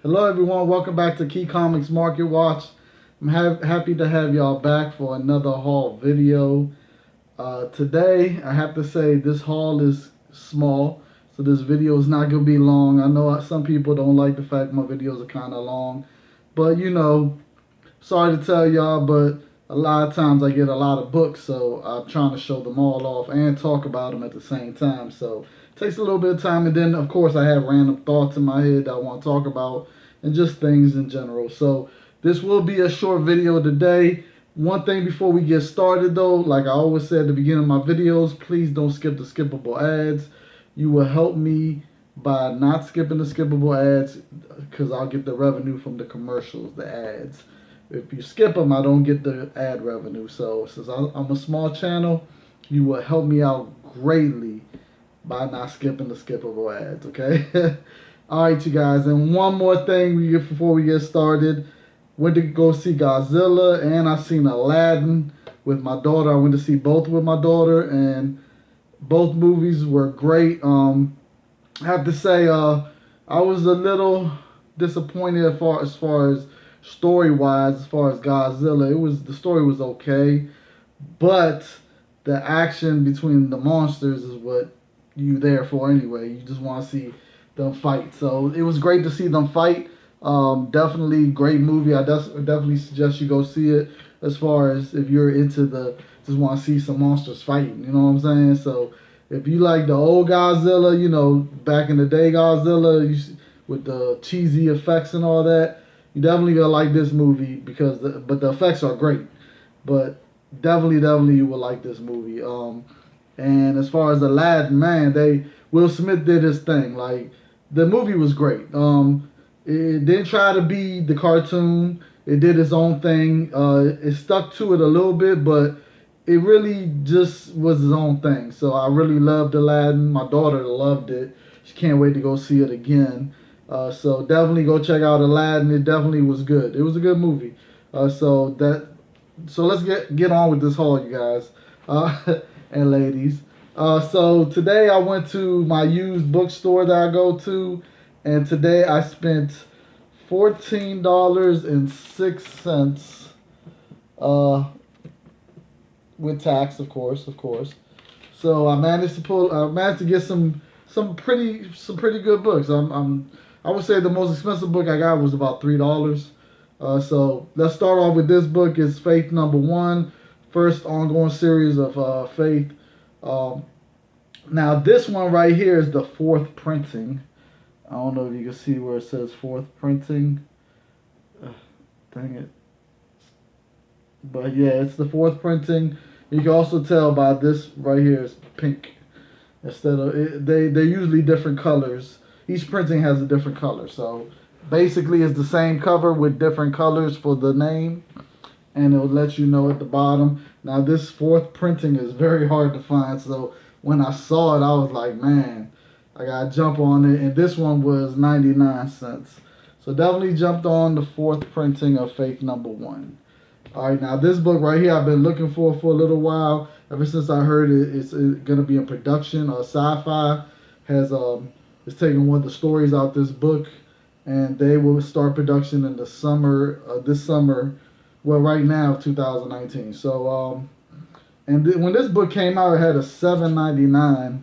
Hello, everyone. Welcome back to Key Comics Market Watch. I'm happy to have y'all back for another haul video. Today, I have to say this haul is small, so this video is not going to be long. I know some people don't like the fact my videos are kind of long, but sorry to tell y'all, but a lot of times I get a lot of books, so I'm trying to show them all off and talk about them at the same time. So it takes a little bit of time, and then of course I have random thoughts in my head that I want to talk about and just things in general. So this will be a short video today. One thing before we get started though, like I always say at the beginning of my videos, please don't skip the skippable ads. You will help me by not skipping the skippable ads because I'll get the revenue from the commercials, the ads. If you skip them, I don't get the ad revenue. So since I'm a small channel, you will help me out greatly by not skipping the skippable ads, okay? All right, you guys. And one more thing before we get started. Went to go see Godzilla, and I seen Aladdin with my daughter. I went to see both with my daughter, and both movies were great. I have to say, I was a little disappointed as far as story wise, as far as Godzilla. The story was okay, but the action between the monsters is what you there for anyway. You just want to see them fight. So it was great to see them fight. Definitely great movie. I definitely suggest you go see it. As far as if you're into just want to see some monsters fighting. You know what I'm saying? So if you like the old Godzilla, back in the day Godzilla with the cheesy effects and all that, you definitely gonna like this movie because but the effects are great. But definitely you will like this movie. And as far as Aladdin, man, Will Smith did his thing. Like the movie was great. It didn't try to be the cartoon. It did its own thing. It stuck to it a little bit, but it really just was its own thing. So I really loved Aladdin. My daughter loved it. She can't wait to go see it again. So definitely go check out Aladdin. It definitely was good. It was a good movie. So let's get on with this haul, you guys and ladies. So today I went to my used bookstore that I go to, and today I spent $14.06 uh, with tax, of course. So I managed to get some pretty good books. I would say the most expensive book I got was about $3. So let's start off with this book. It's Faith Number One, first ongoing series of Faith. Um, Now this one right here is the fourth printing. I don't know if you can see where it says fourth printing. Uh, Dang it. But yeah, it's the fourth printing. You can also tell by this right here is pink instead of they're usually different colors. Each printing has a different color. So basically it's the same cover with different colors for the name, and it'll let you know at the bottom. Now this fourth printing is very hard to find, so when I saw it I was like, man, I gotta jump on it. And this one was 99 cents. So definitely jumped on the fourth printing of Faith Number One. All right, now this book right here I've been looking for a little while. Ever since I heard it's gonna be in production. Sci-Fi has is taking one of the stories out this book, and they will start production in the summer this summer. Well, right now 2019. So when this book came out, it had a $7.99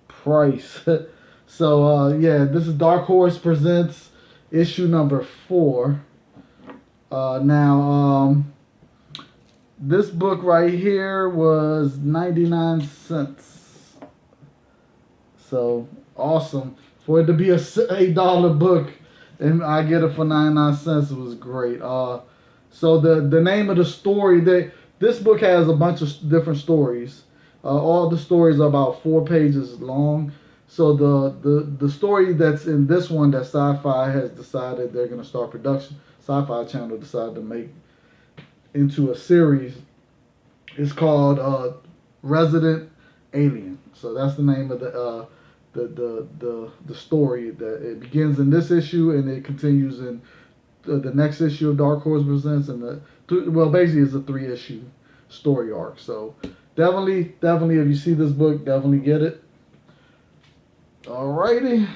price. So yeah, this is Dark Horse Presents issue number 4. Now this book right here was 99 cents. So awesome. For it to be a $8 book and I get it for 99 cents, it was great. So the name of the story, this book has a bunch of different stories. All the stories are about 4 pages long. So the story that's in this one that Sci-Fi has decided they're going to start production, Sci-Fi Channel decided to make into a series, is called Resident Alien. So that's the name of the story. That it begins in this issue and it continues in the next issue of Dark Horse Presents, and basically it's a 3-issue story arc. So definitely, if you see this book, definitely get it. Alrighty.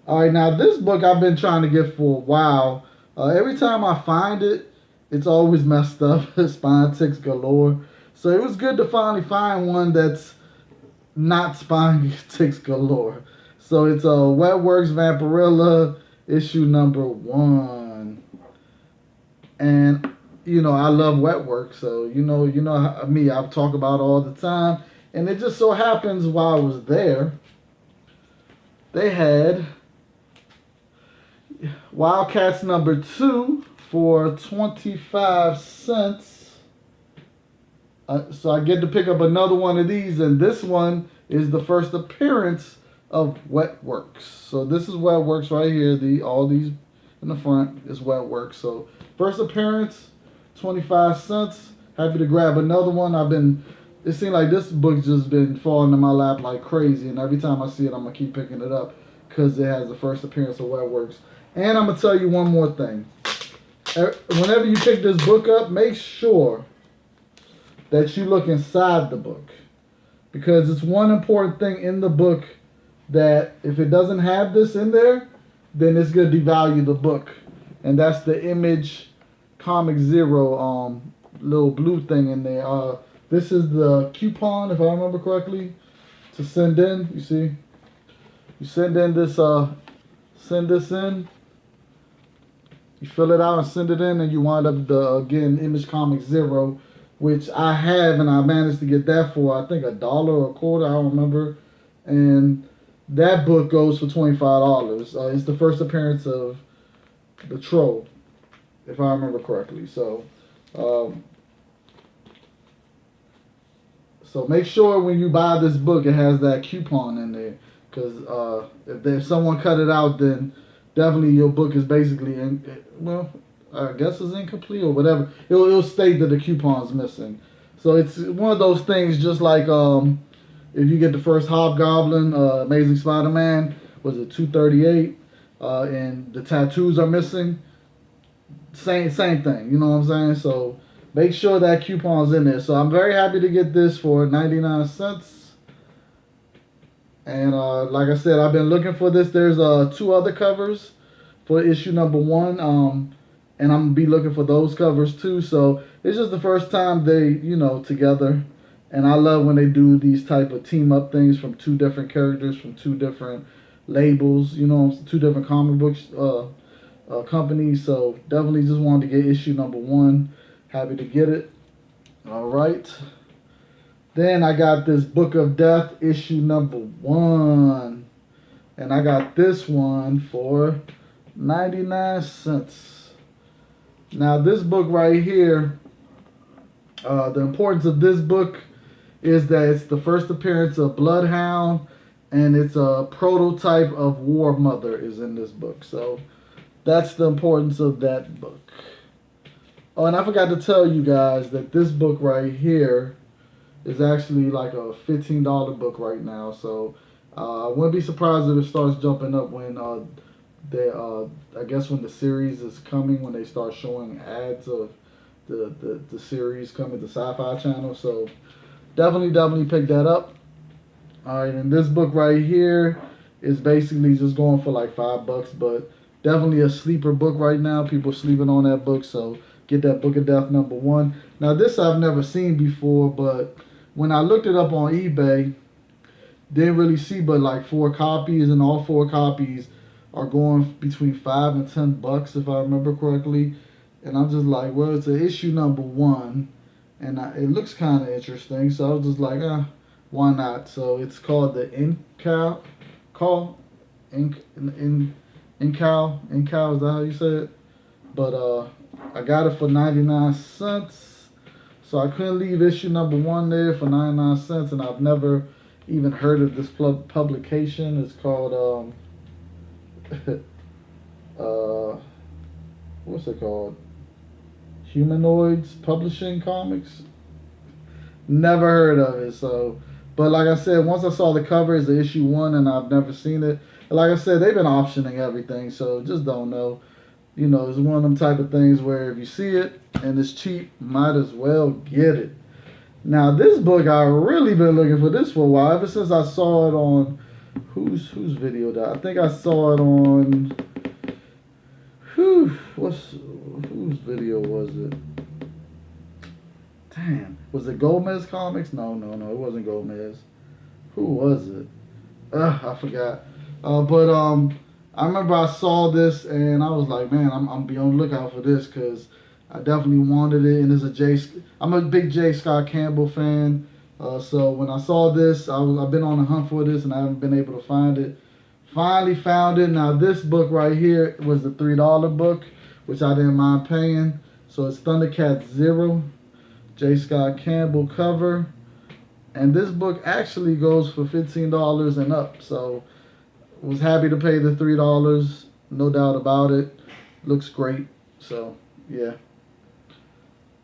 All right, now this book I've been trying to get for a while. Every time I find it, it's always messed up. Spine ticks galore. So it was good to finally find one that's not spine ticks galore. So it's a Wetworks Vampirilla issue number 1, and I love Wetworks. So me, I talk about it all the time, and it just so happens while I was there, they had Wildcats number 2 for 25 cents. So I get to pick up another one of these, and this one is the first appearance of Wetworks. So this is Wetworks right here. All these in the front is Wetworks. So first appearance, 25 cents. Happy to grab another one. It seems like this book's just been falling in my lap like crazy, and every time I see it, I'm gonna keep picking it up because it has the first appearance of Wetworks. And I'm gonna tell you one more thing. Whenever you pick this book up, make sure that you look inside the book, because it's one important thing in the book that if it doesn't have this in there, then it's gonna devalue the book, and that's the Image Comic Zero little blue thing in there. This is the coupon, if I remember correctly, to send in. You see, you send this in. You fill it out and send it in, and you wind up again Image Comic Zero, which I have, and I managed to get that for I think $1 or a quarter, I don't remember. And that book goes for $25. It's the first appearance of the Troll, if I remember correctly. So make sure when you buy this book, it has that coupon in there, because if someone cut it out, then definitely your book is basically I guess it's incomplete or whatever. It'll state that the coupon's missing. So it's one of those things, just like if you get the first Hobgoblin, Amazing Spider-Man, was it $2.38, and the tattoos are missing. Same thing, you know what I'm saying? So make sure that coupon's in there. So I'm very happy to get this for 99 cents. And like I said, I've been looking for this. There's 2 other covers for issue number 1, and I'm gonna be looking for those covers too. So it's just the first time they, together, and I love when they do these type of team up things from 2 different characters from 2 different labels, 2 different comic books companies. So definitely just wanted to get issue number 1. Happy to get it. All right. Then I got this Book of Death issue number 1, and I got this one for 99 cents. Now this book right here, the importance of this book is that it's the first appearance of Bloodhound, and it's a prototype of War Mother is in this book. So that's the importance of that book. Oh, and I forgot to tell you guys that this book right here is actually like a $15 book right now. So I wouldn't be surprised if it starts jumping up when I guess when the series is coming, when they start showing ads of the series coming to Sci-Fi Channel. So definitely pick that up. All right, and this book right here is basically just going for like $5, but definitely a sleeper book right now. People sleeping on that book, so get that Book of Death number 1. Now this I've never seen before, but when I looked it up on eBay, didn't really see but like 4 copies, and all 4 copies are going between $5 and $10 if I remember correctly. And I'm just like, well, it's an issue number 1, and it looks kind of interesting, so I was just like, why not? So it's called the Incal, is that how you say it? But I got it for 99 cents. So I couldn't leave issue number 1 there for 99 cents, and I've never even heard of this publication. It's called what's it called? Humanoids Publishing Comics. Never heard of it. So, but like I said, once I saw the cover, it's the issue 1, and I've never seen it. And like I said, they've been optioning everything, so just don't know. It's one of them type of things where if you see it and it's cheap, might as well get it. Now this book, I've really been looking for this for a while, ever since I saw it on Whose video that? I think I saw it on. Whose video was it? Damn, was it Gomez Comics? No, it wasn't Gomez. Who was it? I forgot. But I remember I saw this and I was like, man, I'm be on the lookout for this because I definitely wanted it. And I'm a big J. Scott Campbell fan. So when I saw this, I've been on the hunt for this and I haven't been able to find it. Finally found it. Now this book right here was the $3 book, which I didn't mind paying. So it's Thundercats Zero, J. Scott Campbell cover. And this book actually goes for $15 and up. So was happy to pay the $3, no doubt about it. Looks great. So yeah,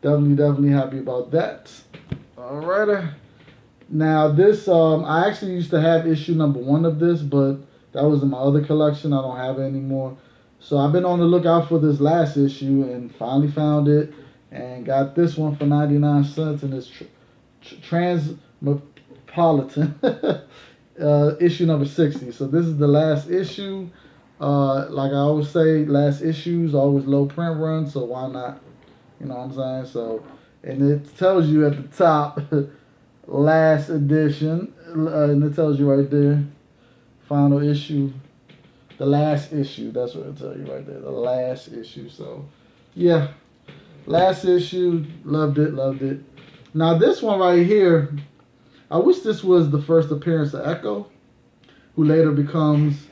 definitely happy about that. Alrighty. Now this I actually used to have issue number 1 of this, but that was in my other collection. I don't have it anymore. So I've been on the lookout for this last issue and finally found it and got this one for 99 cents, and it's Transmetropolitan issue number 60. So this is the last issue. Like I always say, last issues always low print run, so why not? You know what I'm saying? So, and it tells you at the top last edition, and it tells you right there, final issue, the last issue. That's what it tells you right there, the last issue. So yeah, last issue, loved it. Now this one right here, I wish this was the first appearance of Echo, who later becomes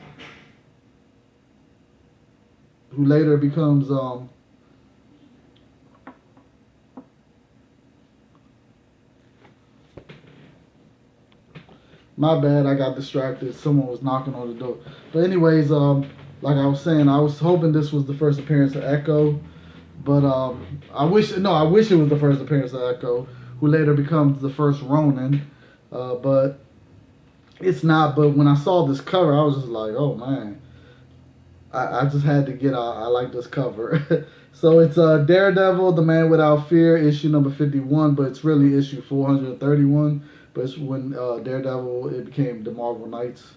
my bad, I got distracted. Someone was knocking on the door. But anyways, like I was saying, I was hoping this was the first appearance of Echo. But I wish it was the first appearance of Echo, who later becomes the first Ronin. But it's not. But when I saw this cover, I was just like, oh man. I just had to get out. I like this cover. So it's Daredevil, The Man Without Fear, issue number 51, but it's really issue 431. But it's when Daredevil, it became the Marvel Knights.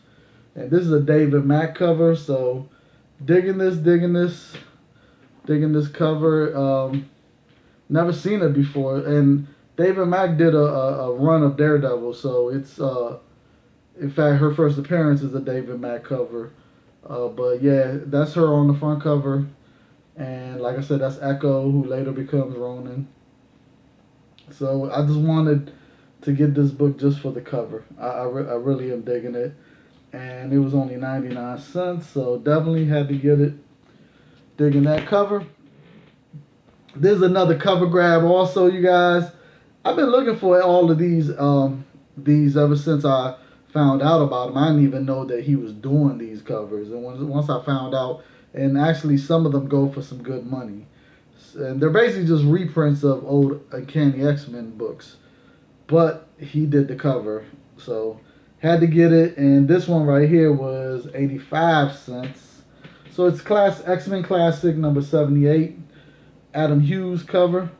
And this is a David Mack cover, so digging this cover. Never seen it before. And David Mack did a run of Daredevil, so it's, in fact, her first appearance is a David Mack cover. But yeah, that's her on the front cover. And like I said, that's Echo, who later becomes Ronin. So I just wanted to get this book just for the cover. I really am digging it. And it was only 99 cents, so definitely had to get it. Digging that cover. There's another cover grab also, you guys. I've been looking for all of these ever since I found out about him. I didn't even know that he was doing these covers. And once I found out, and actually some of them go for some good money. And they're basically just reprints of old Uncanny X-Men books. But he did the cover, so had to get it. And this one right here was 85 cents. So it's X-Men Classic number 78, Adam Hughes cover.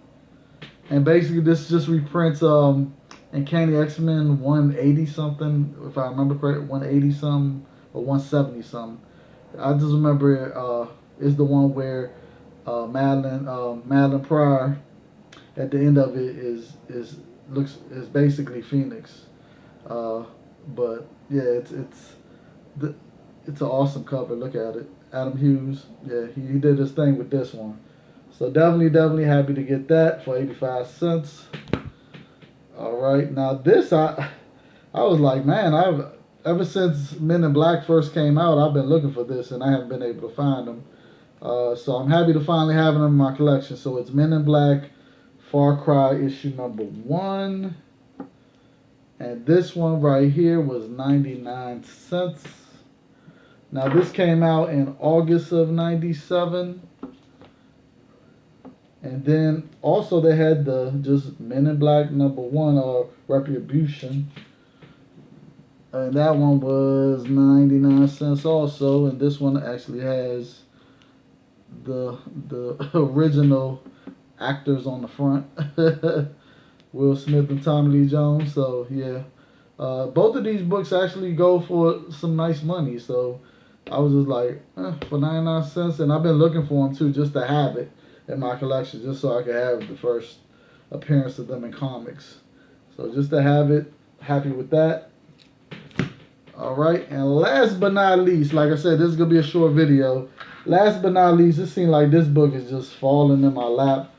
And basically this just reprints Uncanny X-Men 180 something, if I remember correct, 180 something or 170 something. I just remember is the one where Madeline Pryor at the end of it is basically Phoenix. But yeah, it's an awesome cover. Look at it, Adam Hughes. Yeah, he did his thing with this one. So definitely happy to get that for 85 cents. All right, now this I was like, man, ever since Men in Black first came out, I've been looking for this and I haven't been able to find them. So I'm happy to finally have them in my collection. So it's Men in Black, Far Cry issue number 1, and this one right here was 99 cents. Now this came out in August of '97. And then also they had the just Men in Black number 1, Retribution. And that one was 99 cents also. And this one actually has the original actors on the front. Will Smith and Tommy Lee Jones. So yeah, Both of these books actually go for some nice money, so I was just like, for 99 cents, and I've been looking for them too, just to have it in my collection, just so I could have the first appearance of them in comics. So just to have it, happy with that. All right, and last but not least, like I said, this is gonna be a short video. Last but not least, it seems like this book is just falling in my lap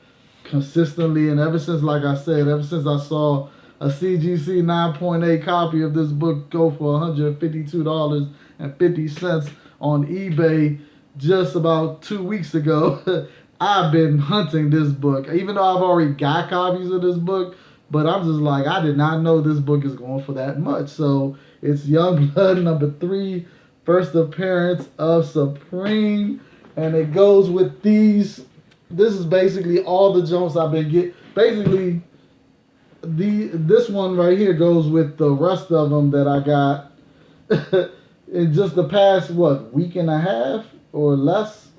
consistently, and ever since, like I said, ever since I saw a CGC 9.8 copy of this book go for $152.50 on eBay just about 2 weeks ago, I've been hunting this book, even though I've already got copies of this book. But I'm just like, I did not know this book is going for that much. So it's Youngblood #3, first appearance of Supreme. And it goes with these. This is basically all the jumps I've been getting. Basically, this one right here goes with the rest of them that I got in just the past, week and a half or less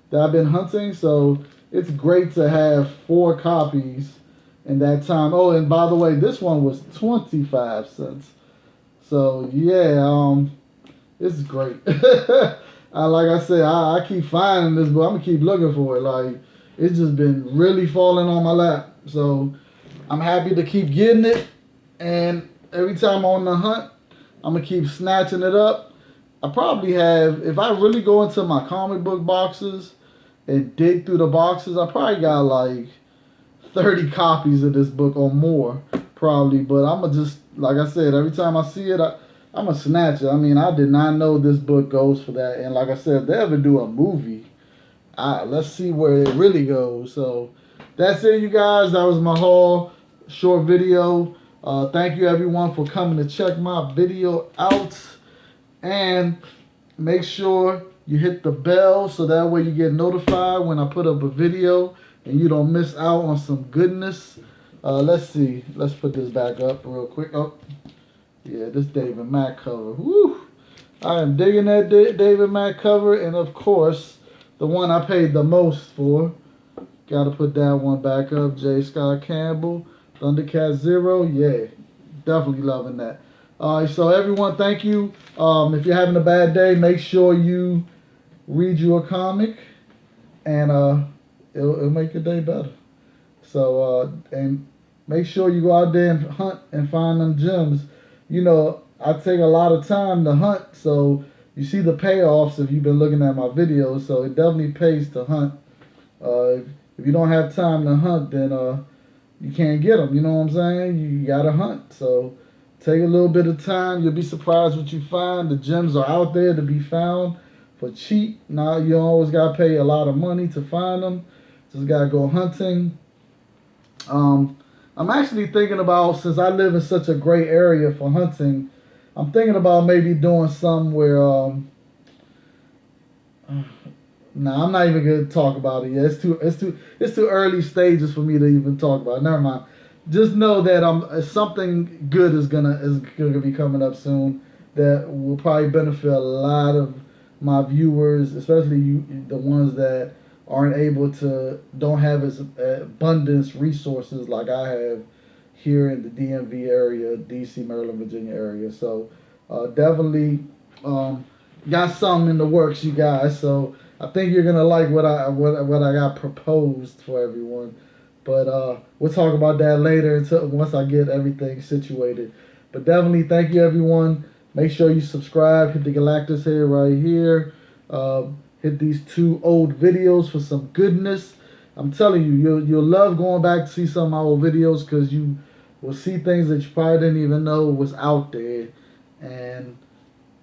that I've been hunting. So it's great to have 4 copies in that time. Oh, and by the way, this one was 25 cents. So yeah, it's great. Like I said, I keep finding this, but I'm gonna keep looking for it. Like, it's just been really falling on my lap. So I'm happy to keep getting it, and every time I'm on the hunt, I'm gonna keep snatching it up. I probably have, if I really go into my comic book boxes and dig through the boxes, I probably got like 30 copies of this book or more, probably. But I'm going to just, like I said, every time I see it, I'm going to snatch it. I mean, I did not know this book goes for that. And like I said, if they ever do a movie, let's see where it really goes. So that's it, you guys. That was my haul, short video. Thank you, everyone, for coming to check my video out. And make sure you hit the bell so that way you get notified when I put up a video and you don't miss out on some goodness. Let's see. Let's put this back up real quick. Oh, yeah, this David Mack cover. Woo! I am digging that David Mack cover, and of course, the one I paid the most for. Got to put that one back up. J. Scott Campbell, Thundercat Zero. Yeah, definitely loving that. All right, so everyone, thank you. If you're having a bad day, make sure you read you a comic, and it'll make your day better. So, and make sure you go out there and hunt and find them gems. You know, I take a lot of time to hunt, so you see the payoffs if you've been looking at my videos. So it definitely pays to hunt. If you don't have time to hunt, then you can't get them. You know what I'm saying? You gotta hunt. So take a little bit of time. You'll be surprised what you find. The gems are out there to be found for cheap. Now you don't always gotta pay a lot of money to find them. Just gotta go hunting. I'm actually thinking about, since I live in such a great area for hunting, I'm thinking about maybe doing some where nah, I'm not even gonna talk about it yet. It's too early stages for me to even talk about it. Never mind. Just know that something good is gonna be coming up soon that will probably benefit a lot of my viewers, especially the ones that don't have as abundance resources like I have here in the DMV area, DC, Maryland, Virginia area. So definitely got something in the works, you guys. So I think you're gonna like what I got proposed for everyone. But we'll talk about that later once I get everything situated. But definitely thank you, everyone. Make sure you subscribe. Hit the Galactus head right here. Hit these 2 old videos for some goodness. I'm telling you, you'll love going back to see some of my old videos because you will see things that you probably didn't even know was out there. And,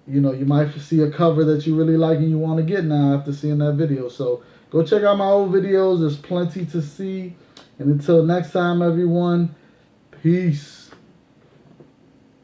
you know, you might see a cover that you really like and you want to get now after seeing that video. So go check out my old videos. There's plenty to see. And until next time, everyone, peace.